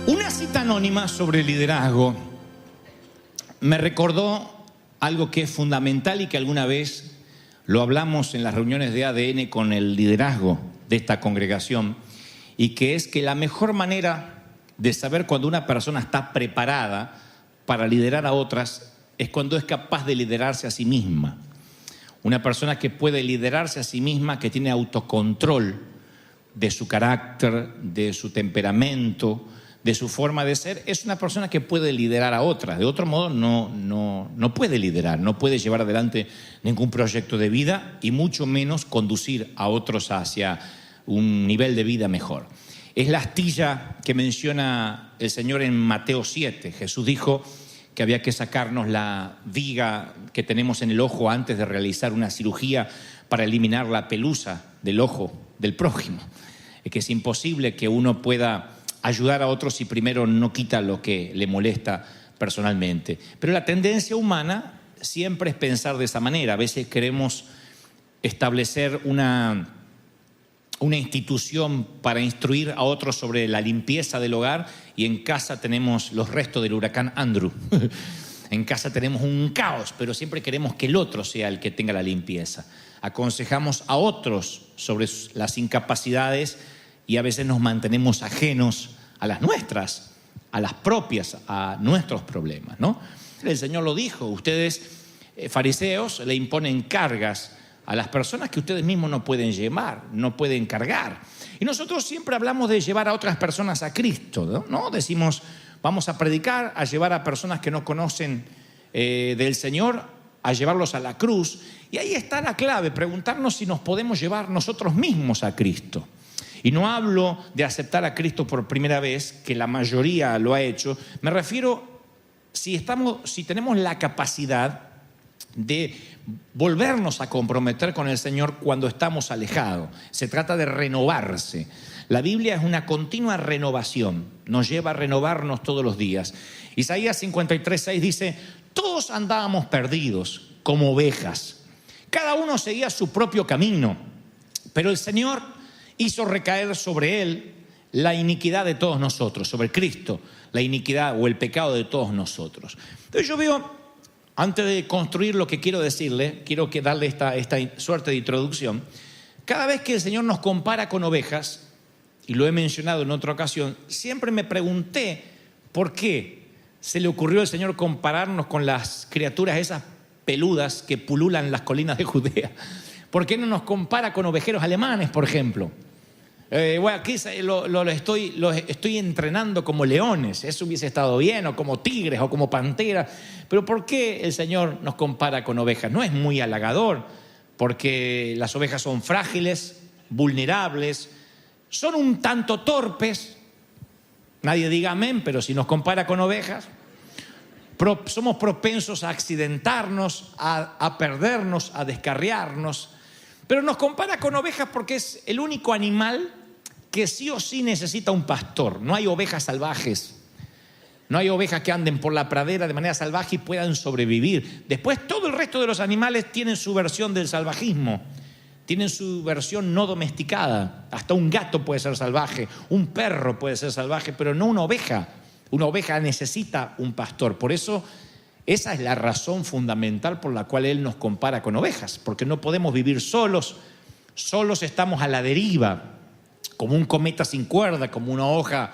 Una cita anónima sobre liderazgo me recordó algo que es fundamental y que alguna vez lo hablamos en las reuniones de ADN con el liderazgo de esta congregación, y que es que la mejor manera de saber cuando una persona está preparada para liderar a otras es cuando es capaz de liderarse a sí misma. Una persona que puede liderarse a sí misma, que tiene autocontrol de su carácter, de su temperamento, de su forma de ser, es una persona que puede liderar a otras. De otro modo no puede liderar, no puede llevar adelante ningún proyecto de vida y mucho menos conducir a otros hacia un nivel de vida mejor. Es la astilla que menciona el Señor en Mateo 7. Jesús dijo que había que sacarnos la viga que tenemos en el ojo antes de realizar una cirugía para eliminar la pelusa del ojo del prójimo. Es que es imposible que uno pueda ayudar a otros si primero no quita lo que le molesta personalmente. Pero la tendencia humana siempre es pensar de esa manera. A veces queremos establecer una institución para instruir a otros sobre la limpieza del hogar, y en casa tenemos los restos del huracán Andrew. En casa tenemos un caos, pero siempre queremos que el otro sea el que tenga la limpieza. Aconsejamos a otros sobre las incapacidades y a veces nos mantenemos ajenos a las nuestras, a las propias, a nuestros problemas, ¿no? El Señor lo dijo: ustedes, fariseos, le imponen cargas a las personas que ustedes mismos no pueden llevar, no pueden cargar. Y nosotros siempre hablamos de llevar a otras personas a Cristo, ¿no? Decimos, vamos a predicar, a llevar a personas que no conocen del Señor, a llevarlos a la cruz. Y ahí está la clave, preguntarnos si nos podemos llevar nosotros mismos a Cristo. Y no hablo de aceptar a Cristo por primera vez, que la mayoría lo ha hecho. Me refiero si tenemos la capacidad de volvernos a comprometer con el Señor cuando estamos alejados. Se trata de renovarse. La Biblia es una continua renovación, nos lleva a renovarnos todos los días. Isaías 53:6 dice: todos andábamos perdidos como ovejas, cada uno seguía su propio camino, pero el Señor hizo recaer sobre él la iniquidad de todos nosotros, sobre Cristo, la iniquidad o el pecado de todos nosotros. Entonces yo veo, antes de construir lo que quiero decirle, quiero darle esta suerte de introducción. Cada vez que el Señor nos compara con ovejas, y lo he mencionado en otra ocasión, siempre me pregunté por qué se le ocurrió al Señor compararnos con las criaturas esas peludas que pululan las colinas de Judea. ¿Por qué no nos compara con ovejeros alemanes, por ejemplo? Bueno, aquí los estoy entrenando como leones, eso hubiese estado bien, o como tigres, o como panteras. Pero ¿por qué el Señor nos compara con ovejas? No es muy halagador, porque las ovejas son frágiles, vulnerables, son un tanto torpes. Nadie diga amén, pero si nos compara con ovejas, somos propensos a accidentarnos, a perdernos, a descarriarnos. Pero nos compara con ovejas porque es el único animal que sí o sí necesita un pastor. No hay ovejas salvajes, no hay ovejas que anden por la pradera de manera salvaje y puedan sobrevivir. Después todo el resto de los animales tienen su versión del salvajismo, tienen su versión no domesticada. Hasta un gato puede ser salvaje, un perro puede ser salvaje, pero no una oveja. Una oveja necesita un pastor. Por eso esa es la razón fundamental por la cual Él nos compara con ovejas, porque no podemos vivir solos estamos a la deriva, como un cometa sin cuerda, como una hoja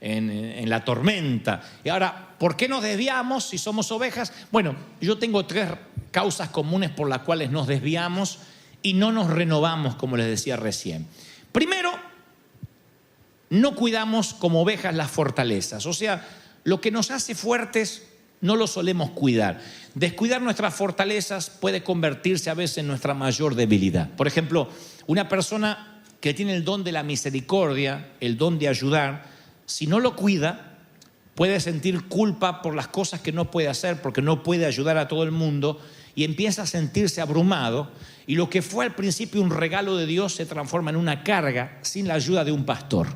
en la tormenta. Y ahora, ¿por qué nos desviamos si somos ovejas? Bueno, yo tengo 3 causas comunes por las cuales nos desviamos y no nos renovamos, como les decía recién. Primero, no cuidamos como ovejas las fortalezas, o sea, lo que nos hace fuertes no lo solemos cuidar. Descuidar nuestras fortalezas puede convertirse a veces en nuestra mayor debilidad. Por ejemplo, una persona que tiene el don de la misericordia, el don de ayudar, si no lo cuida, puede sentir culpa por las cosas que no puede hacer, porque no puede ayudar a todo el mundo, y empieza a sentirse abrumado, y lo que fue al principio un regalo de Dios se transforma en una carga sin la ayuda de un pastor,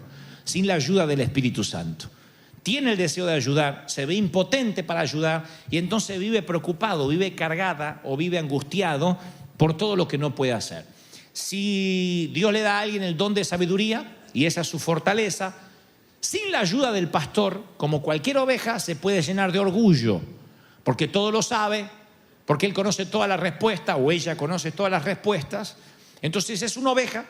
sin la ayuda del Espíritu Santo. Tiene el deseo de ayudar, se ve impotente para ayudar y entonces vive preocupado, vive cargada o vive angustiado por todo lo que no puede hacer. Si Dios le da a alguien el don de sabiduría y esa es su fortaleza, Sin la ayuda del pastor, como cualquier oveja, se puede llenar de orgullo, porque todo lo sabe, porque él conoce todas las respuestas, o ella conoce todas las respuestas. Entonces es una oveja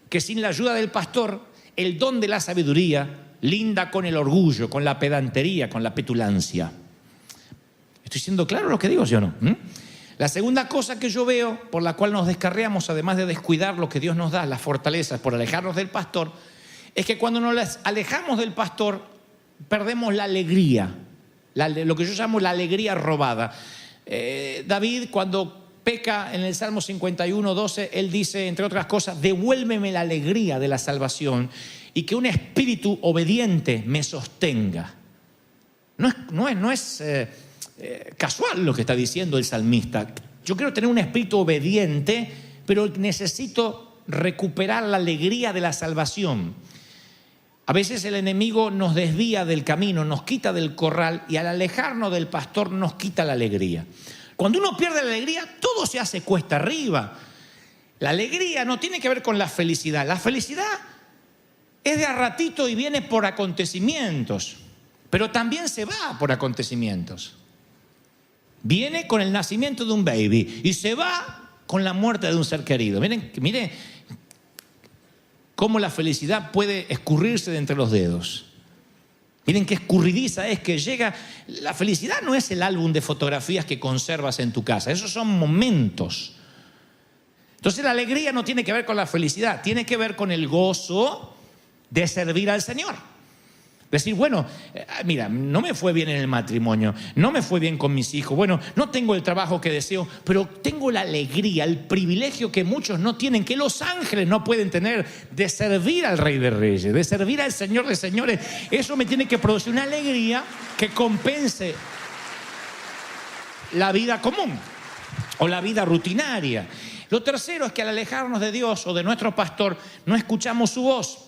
que sin la ayuda del pastor, el don de la sabiduría linda con el orgullo, con la pedantería, con la petulancia. ¿Estoy siendo claro lo que digo, sí o no? La segunda cosa que yo veo, por la cual nos descarriamos, además de descuidar lo que Dios nos da, las fortalezas, por alejarnos del pastor, es que cuando nos alejamos del pastor, perdemos la alegría, lo que yo llamo la alegría robada. David, cuando peca en el Salmo 51:12, él dice, entre otras cosas, devuélveme la alegría de la salvación y que un espíritu obediente me sostenga. No es casual lo que está diciendo el salmista. Yo quiero tener un espíritu obediente, pero necesito recuperar la alegría de la salvación. A veces el enemigo nos desvía del camino, nos quita del corral y al alejarnos del pastor nos quita la alegría. Cuando uno pierde la alegría, todo se hace cuesta arriba. La alegría no tiene que ver con la felicidad. La felicidad es de a ratito y viene por acontecimientos, pero también se va por acontecimientos. Viene con el nacimiento de un baby y se va con la muerte de un ser querido. Miren cómo la felicidad puede escurrirse de entre los dedos. Miren qué escurridiza es que llega. La felicidad no es el álbum de fotografías que conservas en tu casa. Esos son momentos. Entonces la alegría no tiene que ver con la felicidad. Tiene que ver con el gozo de servir al Señor. Decir, bueno, mira, no me fue bien en el matrimonio, no me fue bien con mis hijos, bueno, no tengo el trabajo que deseo, pero tengo la alegría, el privilegio que muchos no tienen, que los ángeles no pueden tener, de servir al Rey de Reyes, de servir al Señor de Señores. Eso me tiene que producir una alegría que compense la vida común o la vida rutinaria. Lo tercero es que al alejarnos de Dios o de nuestro pastor, no escuchamos su voz.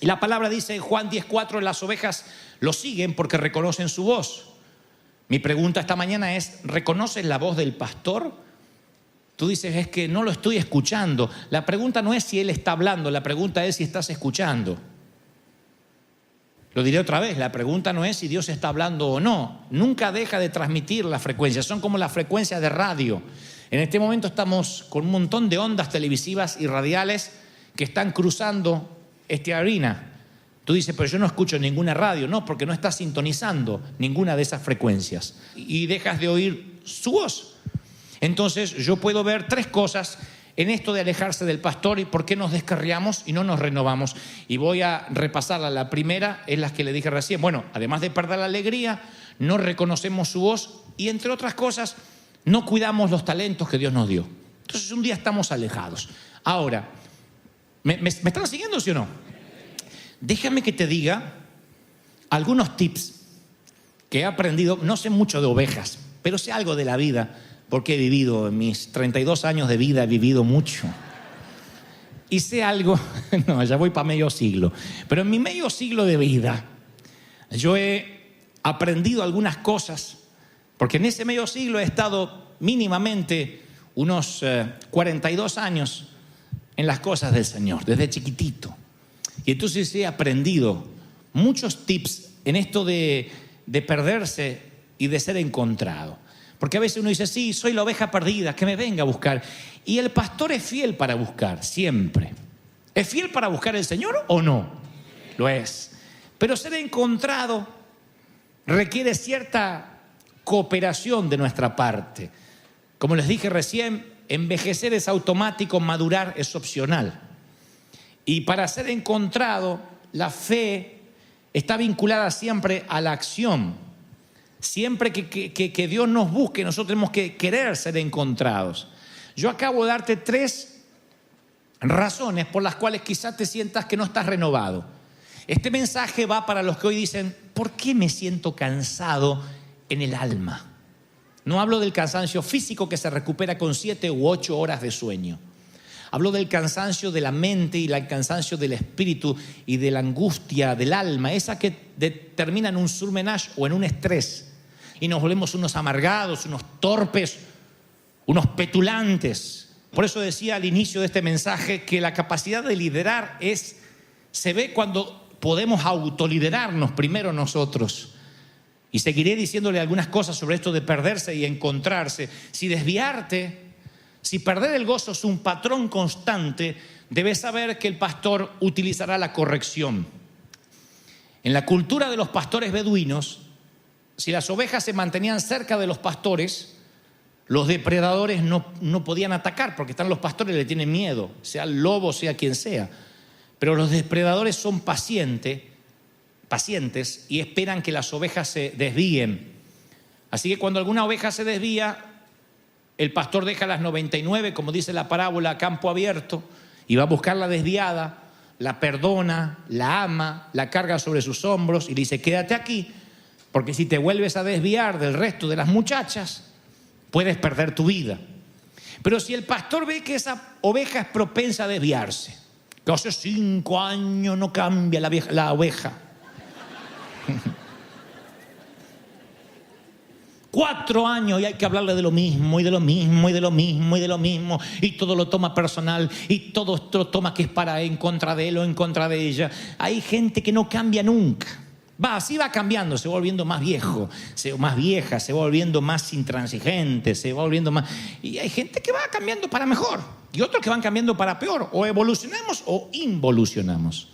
Y la palabra dice en Juan 10:4, las ovejas lo siguen porque reconocen su voz. Mi pregunta esta mañana es, ¿reconoces la voz del pastor? Tú dices, es que no lo estoy escuchando. La pregunta no es si él está hablando, la pregunta es si estás escuchando. Lo diré otra vez, la pregunta no es si Dios está hablando o no. Nunca deja de transmitir las frecuencias, son como las frecuencias de radio. En este momento estamos con un montón de ondas televisivas y radiales que están cruzando esta arena. Tú dices, pero yo no escucho ninguna radio. No, porque no estás sintonizando ninguna de esas frecuencias y dejas de oír su voz. Entonces yo puedo ver tres cosas en esto de alejarse del pastor y por qué nos descarriamos y no nos renovamos. Y voy a repasarla. La primera es la que le dije recién. Bueno, además de perder la alegría, no reconocemos su voz y, entre otras cosas, no cuidamos los talentos que Dios nos dio. Entonces un día estamos alejados. Ahora, ¿me están siguiendo, sí o no? Déjame que te diga algunos tips que he aprendido. No sé mucho de ovejas, pero sé algo de la vida, porque he vivido, en mis 32 años de vida he vivido mucho. Y sé algo, no, ya voy para medio siglo, pero en mi medio siglo de vida yo he aprendido algunas cosas, porque en ese medio siglo he estado mínimamente unos 42 años en las cosas del Señor, desde chiquitito. Y entonces he aprendido muchos tips en esto de perderse y de ser encontrado. Porque a veces uno dice, sí, soy la oveja perdida, que me venga a buscar. Y el pastor es fiel para buscar, siempre. ¿Es fiel para buscar el Señor o no? Lo es. Pero ser encontrado requiere cierta cooperación de nuestra parte. Como les dije recién, envejecer es automático, madurar es opcional. Y para ser encontrado, la fe está vinculada siempre a la acción. Siempre que Dios nos busque, nosotros tenemos que querer ser encontrados. Yo acabo de darte 3 razones por las cuales quizás te sientas que no estás renovado. Este mensaje va para los que hoy dicen, ¿por qué me siento cansado en el alma? No hablo del cansancio físico que se recupera con 7 u 8 horas de sueño. Hablo del cansancio de la mente y el cansancio del espíritu y de la angustia del alma, esa que termina en un surmenage o en un estrés. Y nos volvemos unos amargados, unos torpes, unos petulantes. Por eso decía al inicio de este mensaje que la capacidad de liderar se ve cuando podemos autoliderarnos primero nosotros. Y seguiré diciéndole algunas cosas sobre esto de perderse y encontrarse. Si perder el gozo es un patrón constante, debes saber que el pastor utilizará la corrección. En la cultura de los pastores beduinos, si las ovejas se mantenían cerca de los pastores, los depredadores no podían atacar, porque están los pastores y le tienen miedo, sea el lobo, sea quien sea. Pero los depredadores son pacientes y esperan que las ovejas se desvíen. Así que cuando alguna oveja se desvía, el pastor deja las 99, como dice la parábola, a campo abierto, y va a buscar la desviada, la perdona, la ama, la carga sobre sus hombros y le dice: quédate aquí, porque si te vuelves a desviar del resto de las muchachas, puedes perder tu vida. Pero si el pastor ve que esa oveja es propensa a desviarse, que hace 5 años no cambia la oveja, 4 años y hay que hablarle de lo mismo y de lo mismo y de lo mismo y de lo mismo, y todo lo toma personal y todo lo toma que es para en contra de él o en contra de ella. Hay gente que no cambia nunca. Así va cambiando, se va volviendo más viejo, más vieja, se va volviendo más intransigente, se va volviendo más... Y hay gente que va cambiando para mejor y otros que van cambiando para peor. O evolucionamos o involucionamos.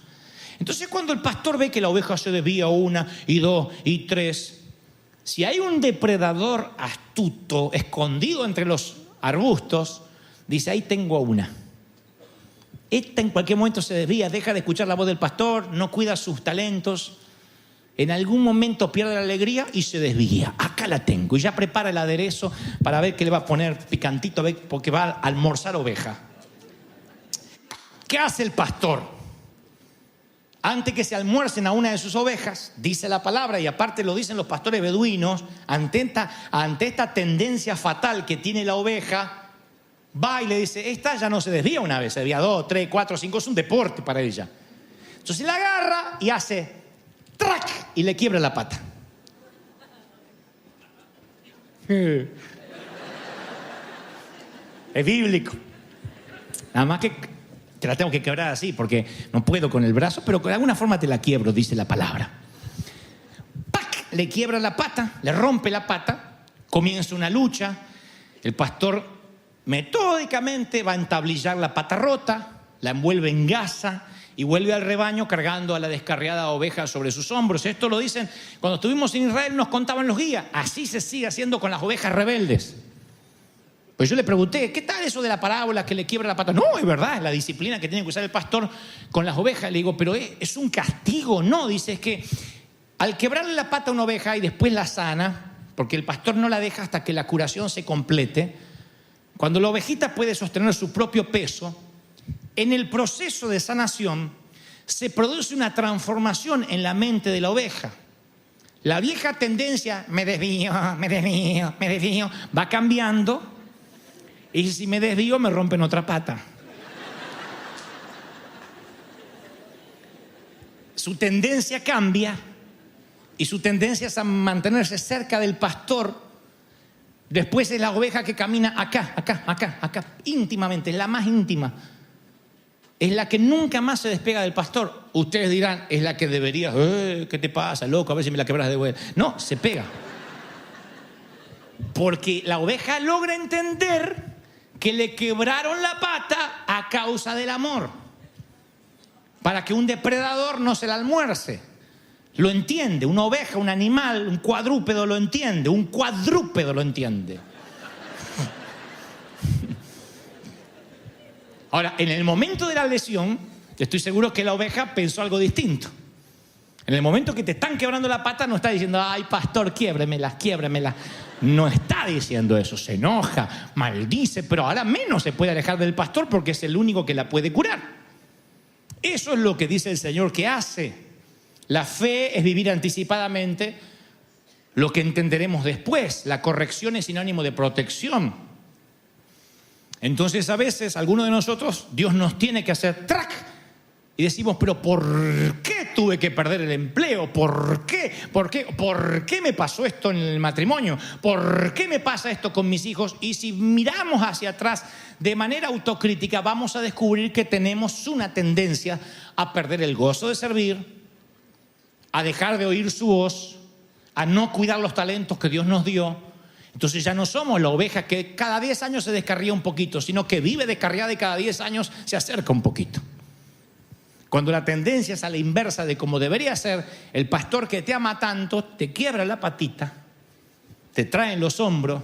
Entonces, cuando el pastor ve que la oveja se desvía 1 y 2 y 3, si hay un depredador astuto escondido entre los arbustos, dice: ahí tengo una. Esta en cualquier momento se desvía, deja de escuchar la voz del pastor, no cuida sus talentos, en algún momento pierde la alegría y se desvía. Acá la tengo. Y ya prepara el aderezo para ver qué le va a poner picantito, porque va a almorzar oveja. ¿Qué hace el pastor? Antes que se almuercen a una de sus ovejas, dice la palabra, y aparte lo dicen los pastores beduinos, ante esta tendencia fatal que tiene la oveja, va y le dice: esta ya no se desvía una vez, se desvía 2, 3, 4, 5, es un deporte para ella. Entonces la agarra y hace ¡trac! Y le quiebra la pata. Es bíblico. Nada más que te la tengo que quebrar así porque no puedo con el brazo, pero de alguna forma te la quiebro, dice la palabra. ¡Pac! Le quiebra la pata, le rompe la pata, comienza una lucha. El pastor metódicamente va a entablillar la pata rota, la envuelve en gasa y vuelve al rebaño cargando a la descarriada oveja sobre sus hombros. Esto lo dicen, cuando estuvimos en Israel nos contaban los guías. Así se sigue haciendo con las ovejas rebeldes. Pues yo le pregunté: ¿qué tal eso de la parábola que le quiebra la pata? No, es verdad, es la disciplina que tiene que usar el pastor con las ovejas. Le digo: ¿pero es un castigo? No, dice, es que al quebrarle la pata a una oveja y después la sana, porque el pastor no la deja hasta que la curación se complete, cuando la ovejita puede sostener su propio peso, en el proceso de sanación se produce una transformación en la mente de la oveja. La vieja tendencia, me desvío, va cambiando. Y si me desvío, me rompen otra pata. Su tendencia cambia y su tendencia es a mantenerse cerca del pastor. Después es la oveja que camina acá, íntimamente, es la más íntima. Es la que nunca más se despega del pastor. Ustedes dirán: es la que debería, ¿qué te pasa, loco? A ver si me la quebras de vuelta. No, se pega. Porque la oveja logra entender que le quebraron la pata a causa del amor, para que un depredador no se la almuerce. Lo entiende, una oveja, un animal, un cuadrúpedo lo entiende, un cuadrúpedo lo entiende. Ahora, en el momento de la lesión, estoy seguro que la oveja pensó algo distinto. En el momento que te están quebrando la pata, no está diciendo: ay, pastor, quiébremela. No está diciendo eso, se enoja, maldice, pero ahora menos se puede alejar del pastor porque es el único que la puede curar. Eso es lo que dice el Señor que hace. La fe es vivir anticipadamente lo que entenderemos después. La corrección es sinónimo de protección. Entonces, a veces, algunos de nosotros, Dios nos tiene que hacer ¡trac! Y decimos: ¿pero por qué tuve que perder el empleo? ¿Por qué? ¿Por qué me pasó esto en el matrimonio? ¿Por qué me pasa esto con mis hijos? Y si miramos hacia atrás de manera autocrítica, vamos a descubrir que tenemos una tendencia a perder el gozo de servir, a dejar de oír su voz, a no cuidar los talentos que Dios nos dio. Entonces ya no somos la oveja que cada 10 años se descarría un poquito, sino que vive descarriada y cada 10 años se acerca un poquito. Cuando la tendencia es a la inversa de como debería ser, el pastor que te ama tanto te quiebra la patita, te trae en los hombros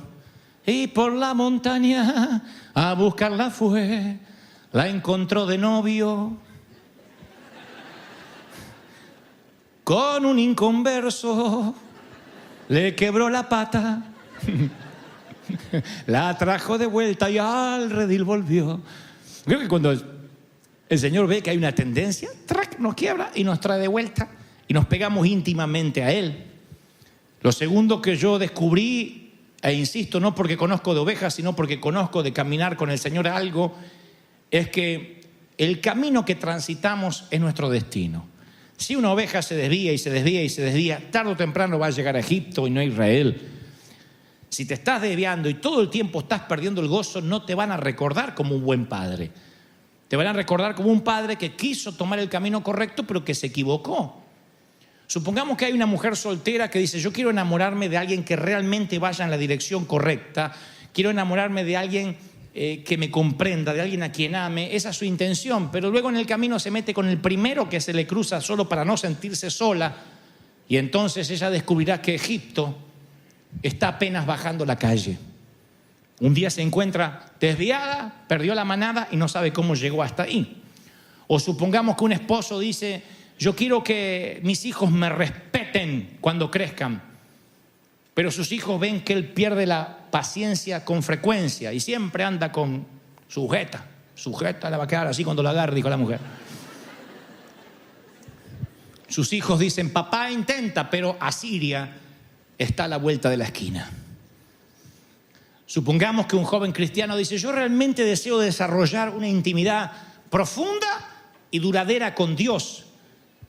y por la montaña a buscarla fue, la encontró de novio con un inconverso, le quebró la pata, la trajo de vuelta y al redil volvió. Creo que cuando el Señor ve que hay una tendencia, ¡trac!, nos quiebra y nos trae de vuelta y nos pegamos íntimamente a Él. Lo segundo que yo descubrí, e insisto, no porque conozco de ovejas, sino porque conozco de caminar con el Señor algo, es que el camino que transitamos es nuestro destino. Si una oveja se desvía y se desvía y se desvía, tarde o temprano va a llegar a Egipto y no a Israel. Si te estás desviando y todo el tiempo estás perdiendo el gozo, no te van a recordar como un buen padre. Te van a recordar como un padre que quiso tomar el camino correcto, pero que se equivocó. Supongamos que hay una mujer soltera que dice: yo quiero enamorarme de alguien que realmente vaya en la dirección correcta, quiero enamorarme de alguien que me comprenda, de alguien a quien ame. Esa es su intención, pero luego en el camino se mete con el primero que se le cruza solo para no sentirse sola, y entonces ella descubrirá que Egipto está apenas bajando la calle. Un día se encuentra desviada, perdió la manada y no sabe cómo llegó hasta ahí. O supongamos que un esposo dice: yo quiero que mis hijos me respeten cuando crezcan, pero sus hijos ven que él pierde la paciencia con frecuencia y siempre anda con sujeta la va a quedar así cuando la agarre, dijo la mujer. Sus hijos dicen: papá intenta, pero Asiria está a la vuelta de la esquina. Supongamos que un joven cristiano dice: yo realmente deseo desarrollar una intimidad profunda y duradera con Dios,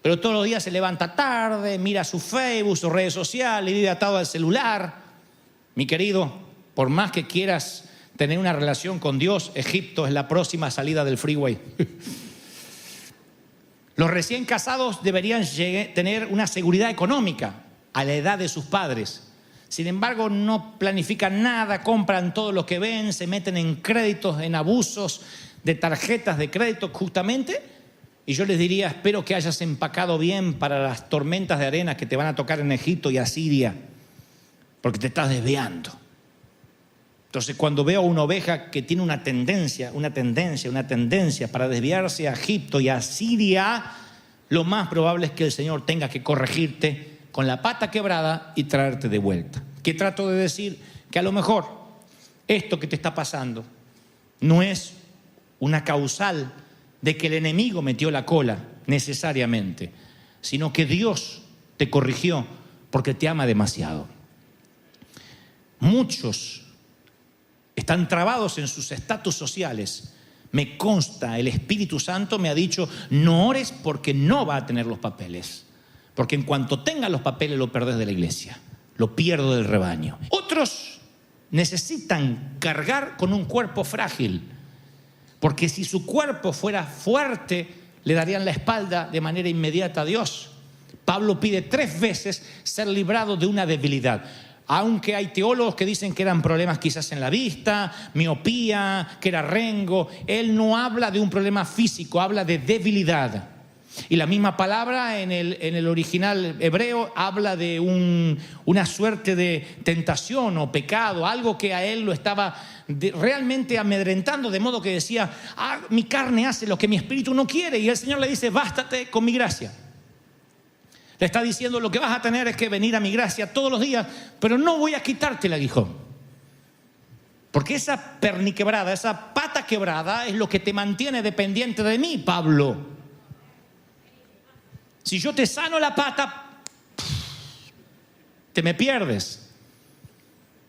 pero todos los días se levanta tarde, mira su Facebook, sus redes sociales, vive atado al celular. Mi querido, por más que quieras tener una relación con Dios, Egipto es la próxima salida del freeway. Los recién casados deberían tener una seguridad económica a la edad de sus padres. Sin embargo, no planifican nada, compran todo lo que ven, se meten en créditos, en abusos de tarjetas de crédito justamente. Y yo les diría: espero que hayas empacado bien para las tormentas de arena que te van a tocar en Egipto y Asiria, porque te estás desviando. Entonces, cuando veo una oveja que tiene una tendencia para desviarse a Egipto y a Siria, lo más probable es que el Señor tenga que corregirte con la pata quebrada y traerte de vuelta. ¿Qué trato de decir? Que a lo mejor esto que te está pasando no es una causal de que el enemigo metió la cola necesariamente, sino que Dios te corrigió porque te ama demasiado. Muchos están trabados en sus estatus sociales. Me consta, el Espíritu Santo me ha dicho: no ores porque no va a tener los papeles, porque en cuanto tenga los papeles lo perdés de la iglesia, lo pierdo del rebaño. Otros necesitan cargar con un cuerpo frágil, porque si su cuerpo fuera fuerte, le darían la espalda de manera inmediata a Dios. Pablo pide 3 veces ser librado de una debilidad. Aunque hay teólogos que dicen que eran problemas quizás en la vista, miopía, que era rengo, él no habla de un problema físico, habla de debilidad. Y la misma palabra en el original hebreo habla de una suerte de tentación o pecado, algo que a él lo estaba realmente amedrentando, de modo que decía: mi carne hace lo que mi espíritu no quiere. Y el Señor le dice: bástate con mi gracia. Le está diciendo: lo que vas a tener es que venir a mi gracia todos los días, pero no voy a quitarte el aguijón. Porque esa perniquebrada, esa pata quebrada es lo que te mantiene dependiente de mí, Pablo. Si yo te sano la pata, te me pierdes.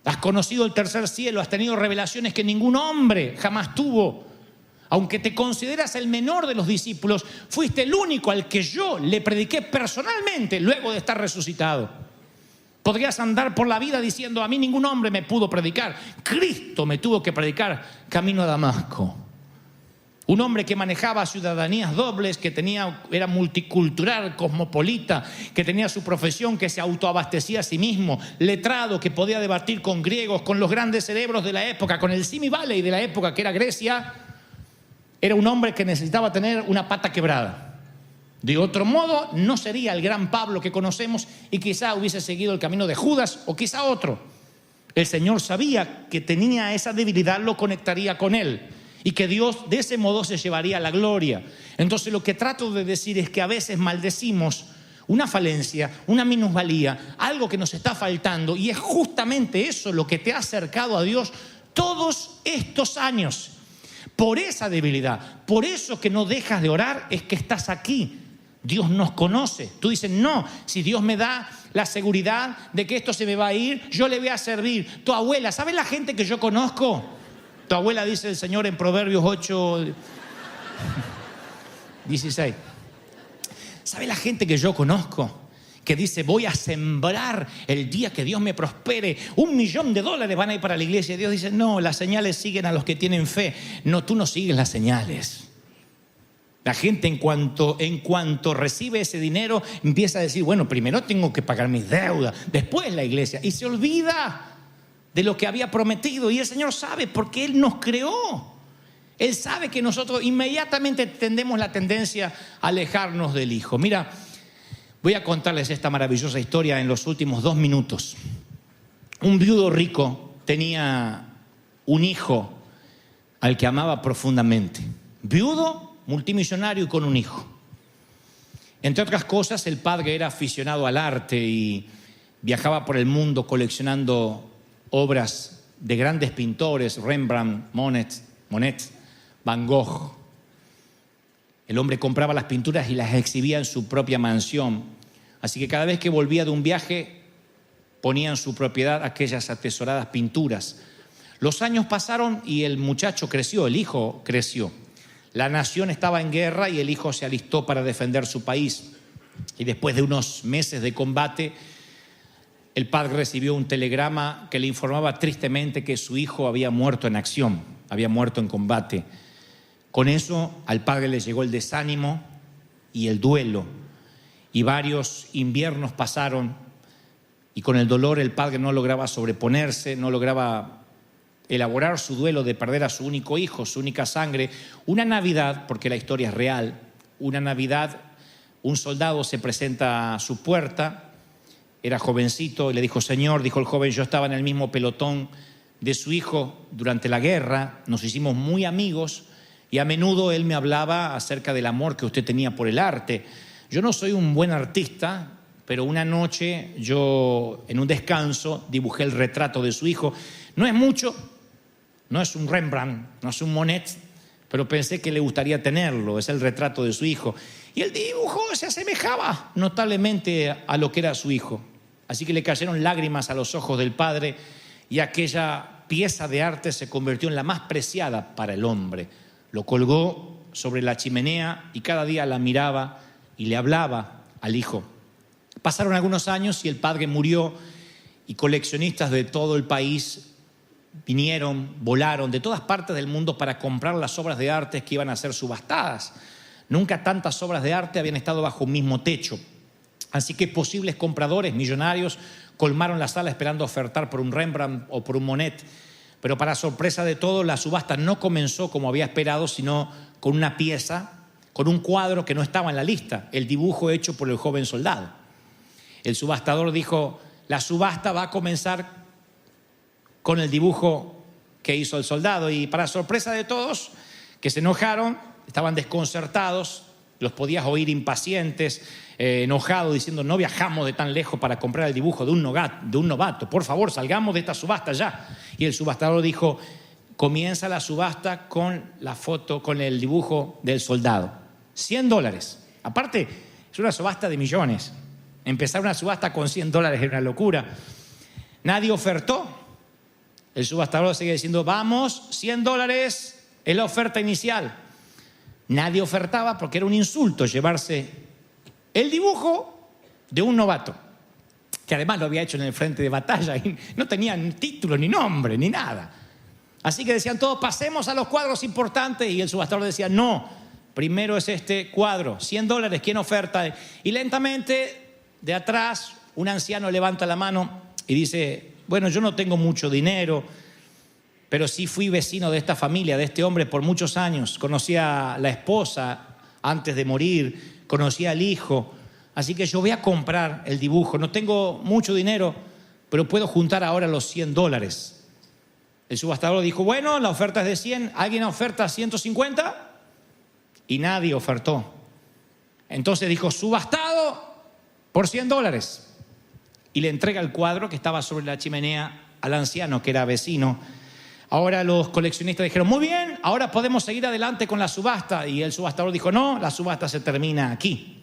Has conocido el tercer cielo, has tenido revelaciones que ningún hombre jamás tuvo. Aunque te consideras el menor de los discípulos, fuiste el único al que yo le prediqué personalmente luego de estar resucitado. Podrías andar por la vida diciendo: a mí ningún hombre me pudo predicar. Cristo me tuvo que predicar camino a Damasco. Un hombre que manejaba ciudadanías dobles, que era multicultural, cosmopolita, que tenía su profesión, que se autoabastecía a sí mismo, letrado, que podía debatir con griegos, con los grandes cerebros de la época, con el Simi Valley de la época, que era Grecia. Era un hombre que necesitaba tener una pata quebrada. De otro modo, no sería el gran Pablo que conocemos y quizá hubiese seguido el camino de Judas o quizá otro. El Señor sabía que tenía esa debilidad, lo conectaría con él. Y que Dios de ese modo se llevaría la gloria. Entonces lo que trato de decir es que a veces maldecimos una falencia, una minusvalía, algo que nos está faltando. Y es justamente eso lo que te ha acercado a Dios todos estos años. Por esa debilidad, por eso que no dejas de orar, es que estás aquí. Dios nos conoce. Tú dices, no, si Dios me da la seguridad de que esto se me va a ir, yo le voy a servir. Tu abuela, ¿sabes la gente que yo conozco? Tu abuela, dice el Señor en Proverbios 8, 16. ¿Sabe la gente que yo conozco? Que dice, voy a sembrar el día que Dios me prospere. $1.000.000 van a ir para la iglesia. Y Dios dice, no, las señales siguen a los que tienen fe. No, tú no sigues las señales. La gente en cuanto recibe ese dinero empieza a decir, bueno, primero tengo que pagar mis deudas, después la iglesia. Y se olvida de lo que había prometido. Y el Señor sabe porque Él nos creó. Él sabe que nosotros inmediatamente tendemos la tendencia a alejarnos del Hijo. Mira, voy a contarles esta maravillosa historia en los últimos 2 minutos. Un viudo rico tenía un hijo al que amaba profundamente. Viudo, multimillonario y con un hijo. Entre otras cosas, el padre era aficionado al arte y viajaba por el mundo coleccionando obras de grandes pintores, Rembrandt, Monet, Van Gogh. El hombre compraba las pinturas y las exhibía en su propia mansión. Así que cada vez que volvía de un viaje, ponía en su propiedad aquellas atesoradas pinturas. Los años pasaron y el muchacho creció, el hijo creció. La nación estaba en guerra y el hijo se alistó para defender su país. Y después de unos meses de combate, el padre recibió un telegrama que le informaba tristemente que su hijo había muerto en acción, había muerto en combate. Con eso al padre le llegó el desánimo y el duelo. Y varios inviernos pasaron y con el dolor el padre no lograba sobreponerse, no lograba elaborar su duelo de perder a su único hijo, su única sangre. Una Navidad, porque la historia es real, una Navidad, un soldado se presenta a su puerta. Era jovencito y le dijo, Señor, dijo el joven, yo estaba en el mismo pelotón de su hijo durante la guerra, nos hicimos muy amigos y a menudo él me hablaba acerca del amor que usted tenía por el arte. Yo no soy un buen artista, pero una noche yo en un descanso dibujé el retrato de su hijo. No es mucho, no es un Rembrandt, no es un Monet, pero pensé que le gustaría tenerlo, es el retrato de su hijo. Y el dibujo se asemejaba notablemente a lo que era su hijo. Así que le cayeron lágrimas a los ojos del padre y aquella pieza de arte se convirtió en la más preciada para el hombre. Lo colgó sobre la chimenea y cada día la miraba y le hablaba al hijo. Pasaron algunos años y el padre murió y coleccionistas de todo el país vinieron, volaron de todas partes del mundo para comprar las obras de arte que iban a ser subastadas. Nunca tantas obras de arte habían estado bajo un mismo techo. Así que posibles compradores millonarios colmaron la sala esperando ofertar por un Rembrandt o por un Monet. Pero para sorpresa de todos, la subasta no comenzó como había esperado, sino con una pieza, con un cuadro que no estaba en la lista, el dibujo hecho por el joven soldado. El subastador dijo, la subasta va a comenzar con el dibujo que hizo el soldado. Y para sorpresa de todos, que se enojaron, estaban desconcertados, los podías oír impacientes, enojados, diciendo, no viajamos de tan lejos para comprar el dibujo de un novato, por favor, salgamos de esta subasta ya. Y el subastador dijo, comienza la subasta con la foto, con el dibujo del soldado. $100. Aparte, es una subasta de millones. Empezar una subasta con $100 es una locura. Nadie ofertó. El subastador sigue diciendo, vamos, $100 es la oferta inicial. Nadie ofertaba porque era un insulto llevarse el dibujo de un novato, que además lo había hecho en el frente de batalla y no tenía ni título, ni nombre, ni nada. Así que decían todos, pasemos a los cuadros importantes. Y el subastador decía, no, primero es este cuadro, $100, ¿quién oferta? Y lentamente, de atrás, un anciano levanta la mano y dice, bueno, yo no tengo mucho dinero, pero sí fui vecino de esta familia, de este hombre por muchos años. Conocí a la esposa antes de morir, conocí al hijo. Así que yo voy a comprar el dibujo. No tengo mucho dinero, pero puedo juntar ahora los $100. El subastador dijo, bueno, la oferta es de 100. ¿Alguien oferta 150? Y nadie ofertó. Entonces dijo, subastado por $100. Y le entrega el cuadro que estaba sobre la chimenea al anciano que era vecino. Ahora los coleccionistas dijeron, muy bien, ahora podemos seguir adelante con la subasta. Y el subastador dijo, no, la subasta se termina aquí.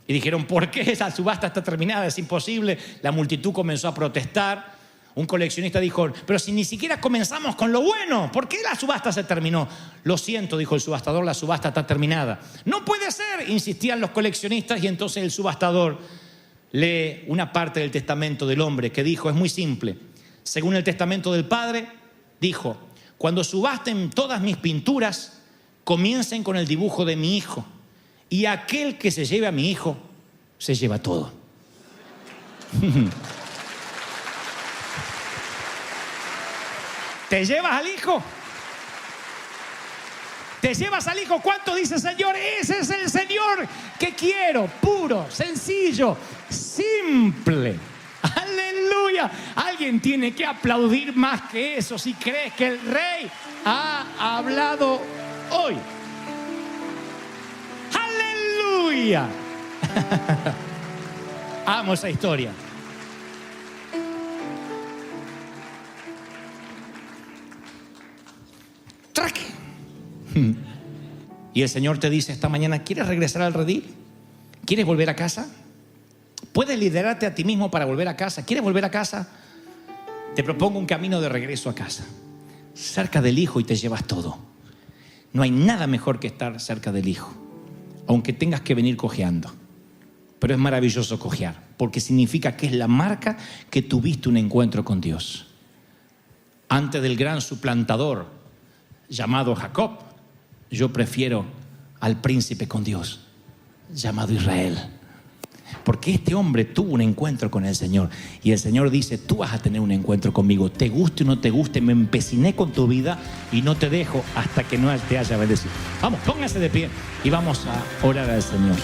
Y dijeron, ¿por qué esa subasta está terminada? Es imposible. La multitud comenzó a protestar. Un coleccionista dijo, pero si ni siquiera comenzamos con lo bueno, ¿por qué la subasta se terminó? Lo siento, dijo el subastador, la subasta está terminada. No puede ser, insistían los coleccionistas. Y entonces el subastador lee una parte del testamento del hombre que dijo, es muy simple. Según el testamento del padre, dijo, cuando subasten todas mis pinturas, comiencen con el dibujo de mi hijo. Y aquel que se lleve a mi hijo, se lleva todo. ¿Te llevas al hijo? ¿Te llevas al hijo? ¿Cuánto dice Señor? Ese es el Señor que quiero. Puro, sencillo, simple. ¡Aleluya! Alguien tiene que aplaudir más que eso si crees que el Rey ha hablado hoy. ¡Aleluya! Amo esa historia. ¡Track! Y el Señor te dice esta mañana, ¿quieres regresar al redil? ¿Quieres volver a casa? ¿Puedes liderarte a ti mismo para volver a casa? ¿Quieres volver a casa? Te propongo un camino de regreso a casa. Cerca del Hijo y te llevas todo. No hay nada mejor que estar cerca del Hijo, aunque tengas que venir cojeando. Pero es maravilloso cojear, porque significa que es la marca que tuviste un encuentro con Dios. Antes del gran suplantador llamado Jacob, yo prefiero al príncipe con Dios llamado Israel. Porque este hombre tuvo un encuentro con el Señor. Y el Señor dice, tú vas a tener un encuentro conmigo. Te guste o no te guste, me empeciné con tu vida y no te dejo hasta que no te haya bendecido. Vamos, póngase de pie y vamos a orar al Señor.